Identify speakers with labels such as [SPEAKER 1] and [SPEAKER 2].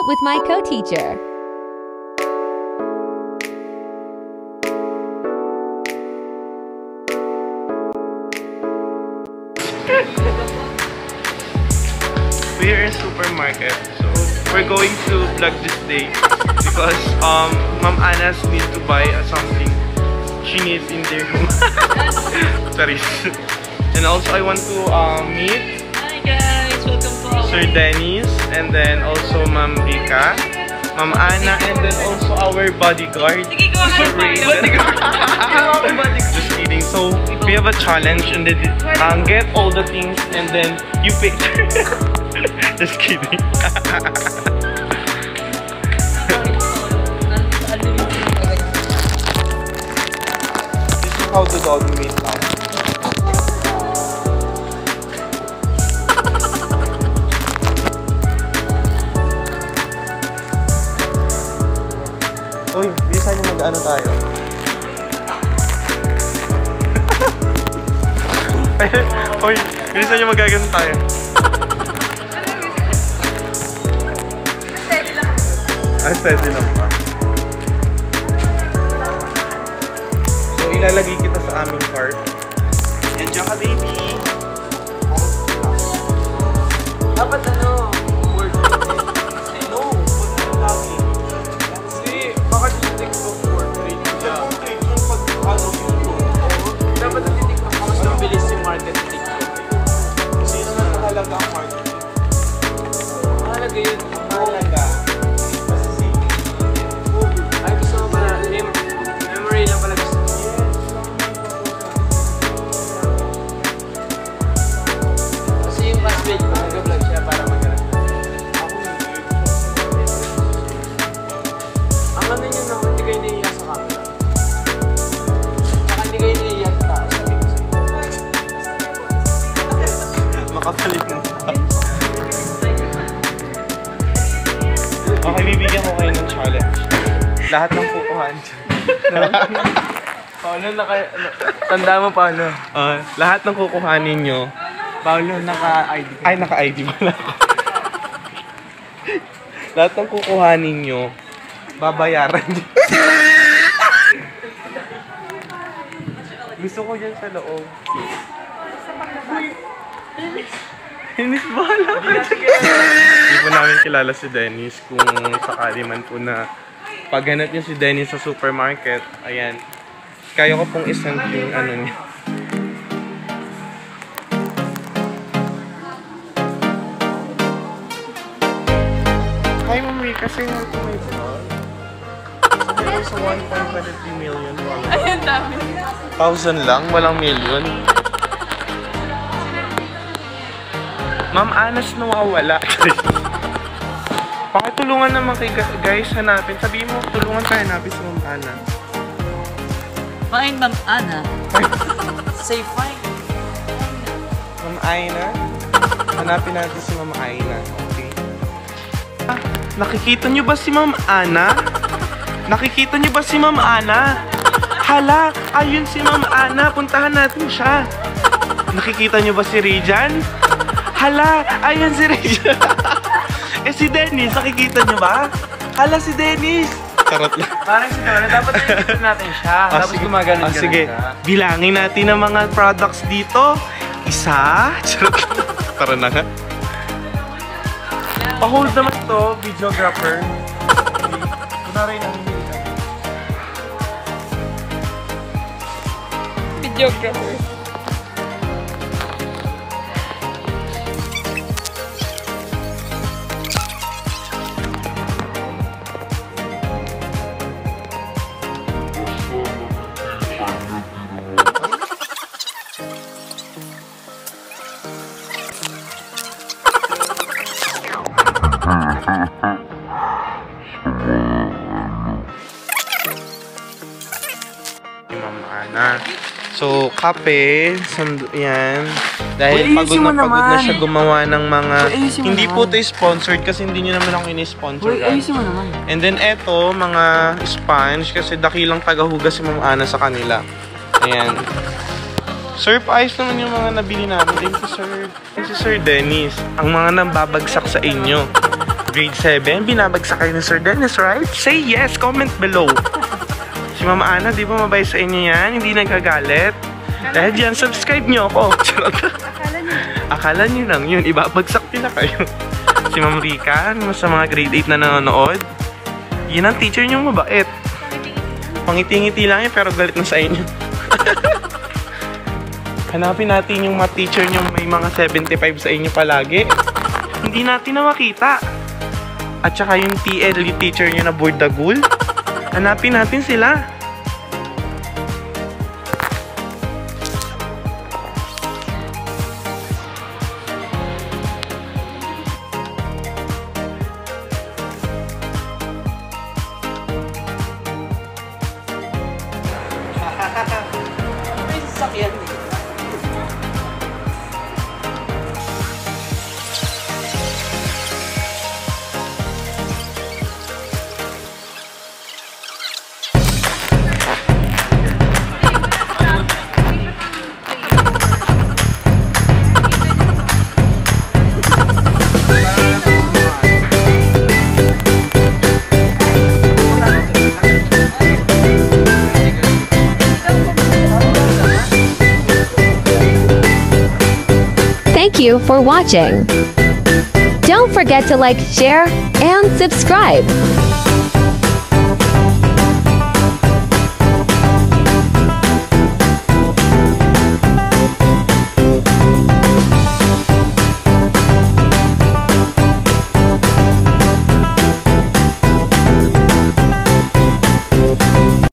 [SPEAKER 1] with my co-teacher.
[SPEAKER 2] We're in supermarket, so we're going to vlog this day because Ma'am Anna's need to buy something she needs in their room. Sorry. And also I want to meet
[SPEAKER 3] hi guys, welcome to
[SPEAKER 2] Sir Dennis, and then also Ma'am Rika, Ma'am Anna, and then also our bodyguard.
[SPEAKER 3] Sige, go ahead,
[SPEAKER 2] Bodyguard. Just kidding. So we have a challenge, and then get all the things, and then you pick. Just kidding. This is how the dog made sound. Uy, bilisan nyo mag-ano tayo. Uy, bilisan nyo mag-agano tayo. Steady lang pa. So, ilalagay kita sa aming cart. Yan dyan ka, baby.
[SPEAKER 4] Dapat ano? Word. I know. Huwag na lagi. Kasi, baka titik ko word. Yeah. Pag ano yung word. Dapat titik ko. Mas mabilis yung market TikTok. Kasi yun na mahalaga ang market. Mahalaga yun. Mahalaga. Ay, gusto mo pala. Memory lang pala gusto. Kasi yung classmate ko, nag-vlog siya para magkaroon. Ang ano nyo na, hindi kayo naiiyak sa camera. Saka hindi kayo naiiyak sa tao.
[SPEAKER 2] Makapalit mo pa. Okay, bibigyan ko kayo ng challenge. Lahat ng kukuhaan dyan.
[SPEAKER 4] Paolo, tanda mo paano?
[SPEAKER 2] Lahat ng kukuhanin nyo.
[SPEAKER 4] Paolo, naka-ID ka.
[SPEAKER 2] Ay, naka-ID pala ako. Lahat ng kukuhanin nyo, babayaran nyo. Gusto ko dyan sa loob. Dennis, bahala ka dyan. Hindi po namin kilala si Dennis. Kung sakali man po na paghanap niyo si Dennis sa supermarket, ayan, kaya ko pong isend yung ano niya. Hi, Ma'am Rika, say hello to my vlog. Sabi sa 1.23 million followers.
[SPEAKER 3] Ay, ang dami.
[SPEAKER 2] 1,000 lang, walang million. Ma'am Anna's nawawala. Pakitulungan naman kay guys, hanapin. Sabihin mo, tulungan tayo hanapin si Ma'am Anna.
[SPEAKER 3] Find Ma'am Anna.
[SPEAKER 4] Say fine.
[SPEAKER 2] Ma'am Aina? Hanapin natin si Ma'am Aina. Okay. Nakikita niyo ba si Ma'am Anna? Nakikita niyo ba si Ma'am Anna? Hala, ayun si Ma'am Anna. Puntahan natin siya. Nakikita niyo ba si Rejan? Hala, ayun si Rejan. Eh si Dennis, nakikita niyo ba? Hala si Dennis. Charot lang.
[SPEAKER 4] Parang si Donna, dapat nakikita natin siya. Tapos gumagano ka
[SPEAKER 2] sige. Bilangin natin ang mga products dito. Isa. Charot lang. Tara na nga. Pa-hold naman to, videographer. Kunwari na
[SPEAKER 3] Videographer.
[SPEAKER 2] Ma'am Anna. So, kape, yan. Dahil
[SPEAKER 4] Uy,
[SPEAKER 2] pagod
[SPEAKER 4] ayusin mo
[SPEAKER 2] na pagod na
[SPEAKER 4] naman.
[SPEAKER 2] siya gumawa ng mga...
[SPEAKER 4] Uy, ayusin mo
[SPEAKER 2] Hindi
[SPEAKER 4] naman.
[SPEAKER 2] po ito sponsored kasi hindi nyo naman ako ini-sponsor.
[SPEAKER 4] Uy, ayusin mo naman.
[SPEAKER 2] And then eto, mga sponge kasi dakilang tagahugas si Ma'am Anna sa kanila. Ayan. Sir, paayos naman yung mga nabili namin. Thank you, sir. Thank you, Sir Dennis. Ang mga nambabagsak sa inyo. Grade 7, binabagsak kayo ni Sir Dennis, right? Say yes, comment below. Si Mama Ana, di ba mabay sa inyo yan? Hindi nagagalit? Dahil dyan, subscribe nyo ako. Akala nyo lang yun, ibabagsak din na kayo. Si Ma'am Rica, sa mga grade 8 na nanonood, yun ang teacher nyo mabait. Pangiti-ngiti lang yun, pero galit na sa inyo. Hanapin natin yung mga teacher nyo may mga 75 sa inyo palagi. Hindi natin na makita. At saka yung TL teacher nyo na burdagul. Hanapin natin sila.
[SPEAKER 3] May sasakyan.
[SPEAKER 1] Thank you for watching. Don't forget to like, share, and subscribe.